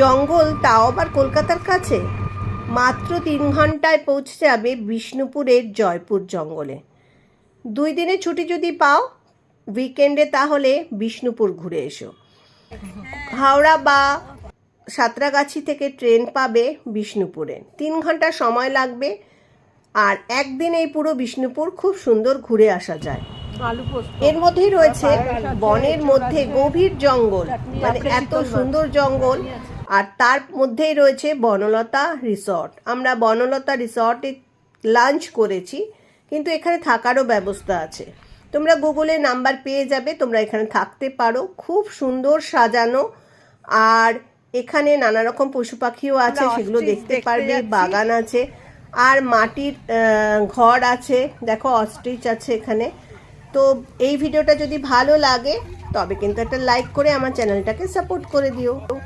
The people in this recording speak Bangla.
জঙ্গল, তাও আবার কলকাতার কাছে। মাত্র 3 ঘন্টায় পৌঁছে যাবে বিষ্ণুপুরের জয়পুর জঙ্গলে। 2 দিনের ছুটি যদি পাও উইকেন্ডে, তাহলে বিষ্ণুপুর ঘুরে এসো। হাওড়া বা সাঁতরাগাছি থেকে ট্রেন পাবে বিষ্ণুপুরে, 3 ঘন্টা সময় লাগবে। আর একদিন এই পুরো বিষ্ণুপুর খুব সুন্দর ঘুরে আসা যায়। এর মধ্যেই রয়েছে বনের মধ্যে গভীর জঙ্গল, মানে এত সুন্দর জঙ্গল। আর তার মধ্যেই রয়েছে বনলতা রিসর্ট। আমরা বনলতা রিসর্টে লাঞ্চ করেছি, কিন্তু এখানে থাকারও ব্যবস্থা আছে। তোমরা গুগলে নাম্বার পেয়ে যাবে, তোমরা এখানে থাকতে পারো। খুব সুন্দর সাজানো, আর এখানে নানা রকম পশু পাখিও আছে, সেগুলো দেখতে পারবে। বাগান আছে, আর মাটির ঘর আছে। দেখো অস্ট্রিচ আছে এখানে। তো এই ভিডিওটা যদি ভালো লাগে তবে কিন্তু একটা লাইক করে আমার চ্যানেলটাকে সাপোর্ট করে দিও।